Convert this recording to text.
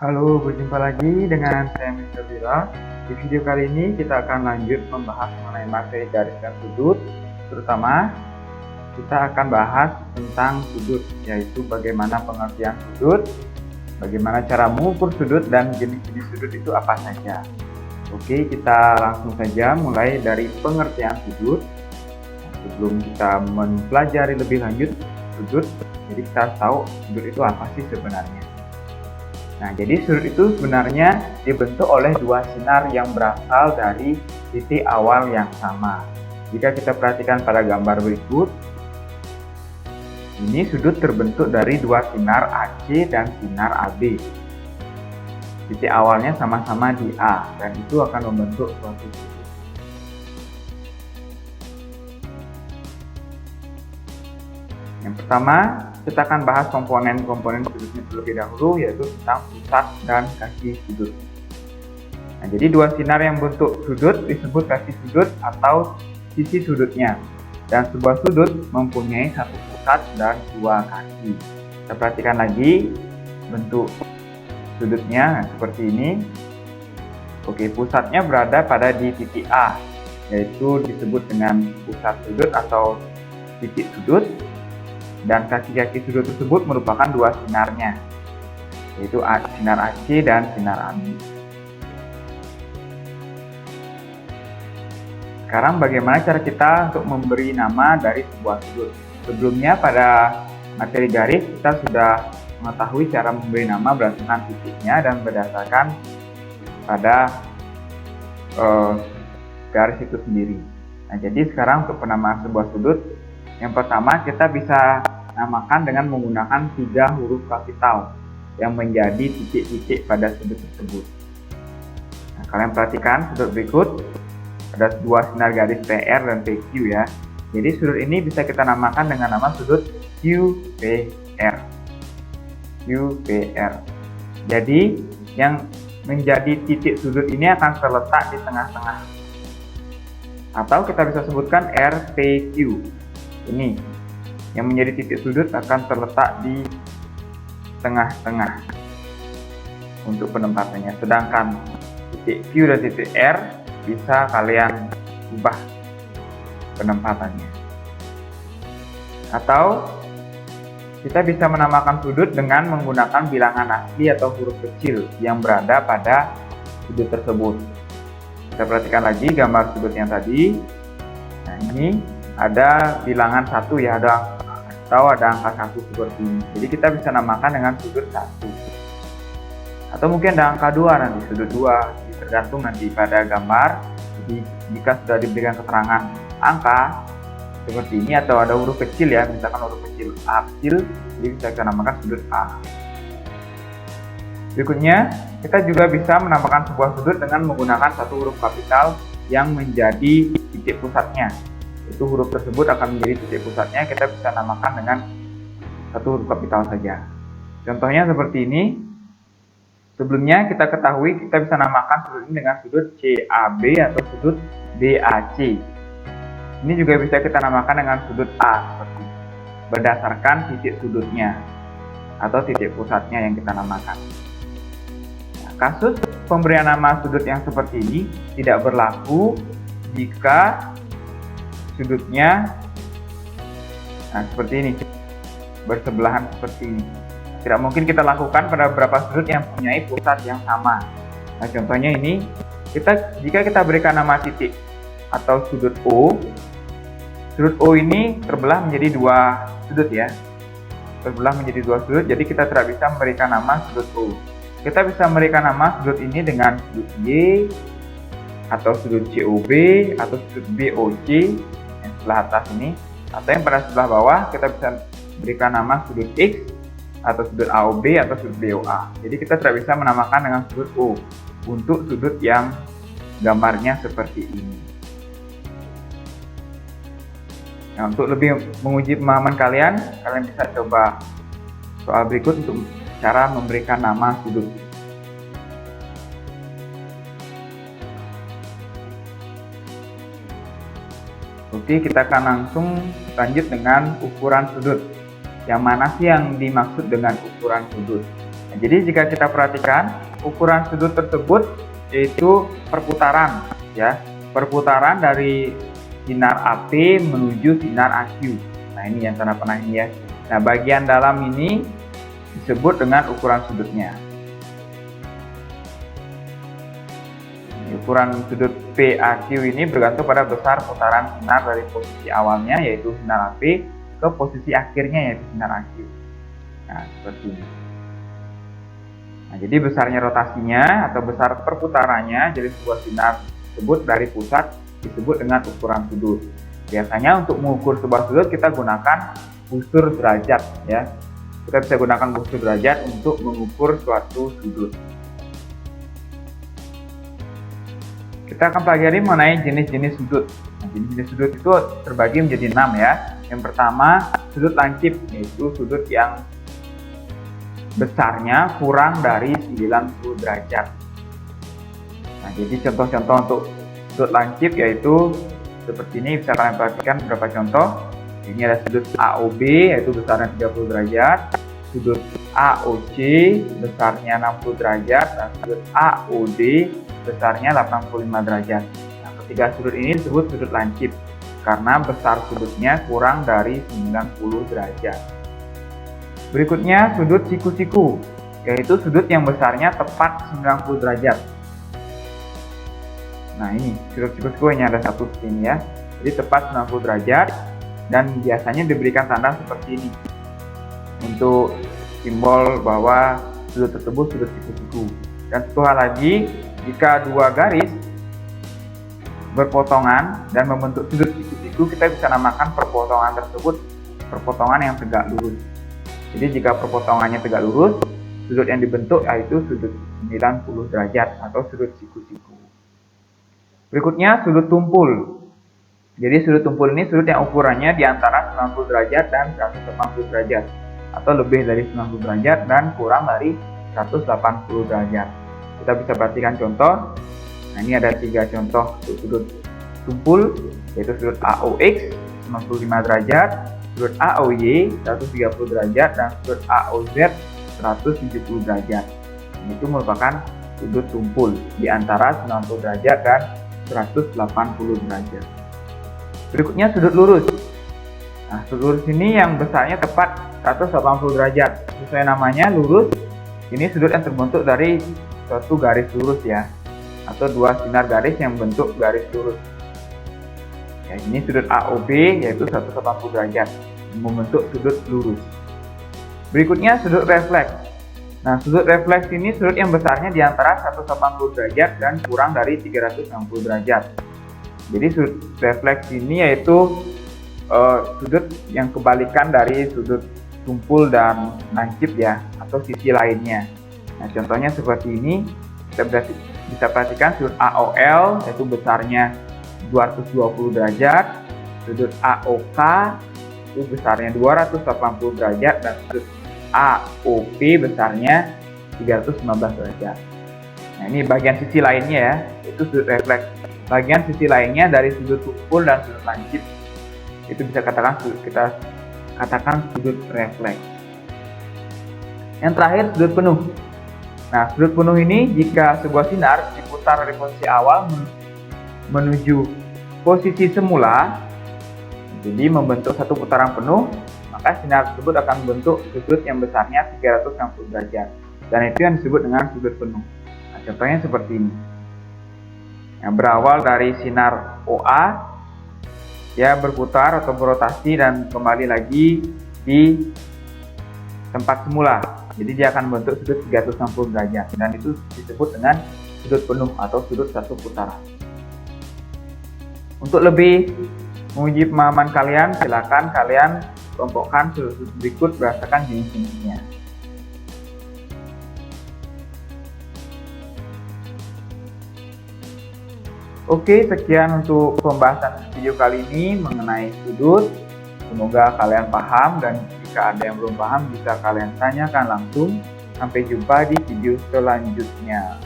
Halo, berjumpa lagi dengan saya Mr. Bila. Di video kali ini kita akan lanjut membahas mengenai materi garis dan sudut. Terutama kita akan bahas tentang sudut, yaitu bagaimana pengertian sudut, bagaimana cara mengukur sudut, dan jenis-jenis sudut itu apa saja. Oke, kita langsung saja mulai dari pengertian sudut. Sebelum kita mempelajari lebih lanjut sudut, jadi kita harus tahu sudut itu apa sih sebenarnya. Nah, jadi sudut itu sebenarnya dibentuk oleh dua sinar yang berasal dari titik awal yang sama. Jika kita perhatikan pada gambar berikut, ini sudut terbentuk dari dua sinar AC dan sinar AB. Titik awalnya sama-sama di A, dan itu akan membentuk suatu sudut. Yang pertama, kita akan bahas komponen-komponen sudutnya terlebih dahulu, yaitu tentang pusat dan kaki sudut. Nah, jadi dua sinar yang bentuk sudut disebut kaki sudut atau sisi sudutnya. Dan sebuah sudut mempunyai satu pusat dan dua kaki. Kita perhatikan lagi bentuk sudutnya seperti ini. Oke, pusatnya berada pada di titik A, yaitu disebut dengan pusat sudut atau titik sudut. Dan kaki-kaki sudut tersebut merupakan dua sinarnya, yaitu sinar AC dan sinar AB. Sekarang bagaimana cara kita untuk memberi nama dari sebuah sudut? Sebelumnya pada materi garis kita sudah mengetahui cara memberi nama berdasarkan titiknya dan berdasarkan pada garis itu sendiri. Nah, jadi sekarang untuk penamaan sebuah sudut, yang pertama kita bisa namakan dengan menggunakan 3 huruf kapital yang menjadi titik-titik pada sudut tersebut. Nah, kalian perhatikan sudut berikut, ada dua sinar garis PR dan PQ ya. Jadi sudut ini bisa kita namakan dengan nama sudut QPR. QPR. Jadi yang menjadi titik sudut ini akan terletak di tengah-tengah. Atau kita bisa sebutkan RPQ. Ini yang menjadi titik sudut akan terletak di tengah-tengah untuk penempatannya. Sedangkan titik Q dan titik R bisa kalian ubah penempatannya. Atau kita bisa menamakan sudut dengan menggunakan bilangan asli atau huruf kecil yang berada pada sudut tersebut. Kita perhatikan lagi gambar sudut yang tadi. Nah, ini ada bilangan 1 ya, ada angka 1 seperti ini. Jadi kita bisa namakan dengan sudut 1. Atau mungkin ada angka 2 nanti, sudut 2, tergantung nanti pada gambar. Jadi jika sudah diberikan keterangan angka seperti ini atau ada huruf kecil ya, misalkan huruf kecil A kecil, jadi bisa kita namakan sudut A. Berikutnya, kita juga bisa menamakan sebuah sudut dengan menggunakan satu huruf kapital yang menjadi titik pusatnya. Itu huruf tersebut akan menjadi titik pusatnya, kita bisa namakan dengan satu huruf kapital saja. Contohnya seperti ini. Sebelumnya kita ketahui kita bisa namakan sudut ini dengan sudut CAB atau sudut BAC. Ini juga bisa kita namakan dengan sudut A seperti ini, berdasarkan titik sudutnya atau titik pusatnya yang kita namakan. Nah, kasus pemberian nama sudut yang seperti ini tidak berlaku jika sudutnya seperti ini, bersebelahan seperti ini. Tidak mungkin kita lakukan pada beberapa sudut yang mempunyai pusat yang sama. Nah, contohnya ini, jika kita berikan nama titik atau sudut O ini terbelah menjadi dua sudut ya, terbelah menjadi dua sudut. Jadi kita tidak bisa memberikan nama sudut O. Kita bisa memberikan nama sudut ini dengan sudut Y atau sudut COB atau sudut BOC yang sebelah atas ini, atau yang pada sebelah bawah kita bisa berikan nama sudut X atau sudut AOB atau sudut BOA. Jadi kita tidak bisa menamakan dengan sudut O untuk sudut yang gambarnya seperti ini. Nah, untuk lebih menguji pemahaman kalian bisa coba soal berikut untuk cara memberikan nama sudut. Oke, kita akan langsung lanjut dengan ukuran sudut. Yang mana sih yang dimaksud dengan ukuran sudut? Nah, jadi jika kita perhatikan ukuran sudut tersebut yaitu perputaran, ya, perputaran dari sinar AP menuju sinar AQ. Nah, ini yang tanda panah ini ya. Nah, bagian dalam ini disebut dengan ukuran sudutnya. Ukuran sudut PAQ ini bergantung pada besar putaran sinar dari posisi awalnya yaitu sinar AP ke posisi akhirnya yaitu sinar AQ. Nah, seperti ini. Nah, jadi besarnya rotasinya atau besar perputarannya jadi sebuah sinar tersebut dari pusat disebut dengan ukuran sudut. Biasanya untuk mengukur sebuah sudut kita gunakan busur derajat, ya. Kita bisa gunakan busur derajat untuk mengukur suatu sudut. Kita akan pelajari mengenai jenis-jenis sudut. Nah, jenis-jenis sudut itu terbagi menjadi 6 ya. Yang pertama, sudut lancip, yaitu sudut yang besarnya kurang dari 90 derajat. Nah, jadi contoh-contoh untuk sudut lancip yaitu seperti ini, bisa kalian perhatikan beberapa contoh. Ini ada sudut AOB yaitu besarnya 30 derajat, sudut AOC besarnya 60 derajat, dan sudut AOD besarnya 85 derajat. Nah, ketiga sudut ini disebut sudut lancip karena besar sudutnya kurang dari 90 derajat. Berikutnya sudut siku-siku, yaitu sudut yang besarnya tepat 90 derajat. Nah, ini sudut siku-siku hanya ada satu di sini ya. Jadi tepat 90 derajat dan biasanya diberikan tanda seperti ini untuk simbol bahwa sudut tersebut sudut siku-siku. Dan satu hal lagi, jika dua garis berpotongan dan membentuk sudut siku-siku, kita bisa namakan perpotongan tersebut perpotongan yang tegak lurus. Jadi jika perpotongannya tegak lurus, sudut yang dibentuk yaitu sudut 90 derajat atau sudut siku-siku. Berikutnya sudut tumpul. Jadi sudut tumpul ini sudut yang ukurannya di antara 90 derajat dan 180 derajat atau lebih dari 90 derajat dan kurang dari 180 derajat. Kita bisa perhatikan contoh. Nah, ini ada 3 contoh sudut tumpul, yaitu sudut AOX 95 derajat, sudut AOY 130 derajat, dan sudut AOZ 170 derajat. Itu merupakan sudut tumpul di antara 90 derajat dan 180 derajat. Berikutnya sudut lurus. Nah, sudut lurus ini yang besarnya tepat 180 derajat. Sesuai namanya lurus, ini sudut yang terbentuk dari suatu garis lurus ya, atau dua sinar garis yang bentuk garis lurus. Ya, ini sudut AOB yaitu 180 derajat membentuk sudut lurus. Berikutnya sudut refleks. Nah, sudut refleks ini sudut yang besarnya di antara 180 derajat dan kurang dari 360 derajat. Jadi sudut refleks ini yaitu sudut yang kebalikan dari sudut tumpul dan lancip ya, atau sisi lainnya. Nah, contohnya seperti ini, kita bisa perhatikan sudut AOL yaitu besarnya 220 derajat, sudut AOK itu besarnya 280 derajat, dan sudut AOP besarnya 319 derajat. Nah, ini bagian sisi lainnya ya, itu sudut refleks. Bagian sisi lainnya dari sudut tumpul dan sudut lancip itu kita katakan sudut refleks. Yang terakhir sudut penuh. Nah, sudut penuh ini jika sebuah sinar diputar dari posisi awal menuju posisi semula, jadi membentuk satu putaran penuh, maka sinar tersebut akan membentuk sudut yang besarnya 360 derajat. Dan itu yang disebut dengan sudut penuh. Nah, contohnya seperti ini. Yang berawal dari sinar OA, ya berputar atau berotasi dan kembali lagi di tempat semula. Jadi dia akan membentuk sudut 360 derajat dan itu disebut dengan sudut penuh atau sudut satu putaran. Untuk lebih menguji pemahaman kalian, silakan kalian kelompokkan sudut berikut berdasarkan jenis-jenisnya. Oke, sekian untuk pembahasan video kali ini mengenai sudut. Semoga kalian paham, dan jika ada yang belum paham bisa kalian tanyakan langsung. Sampai jumpa di video selanjutnya.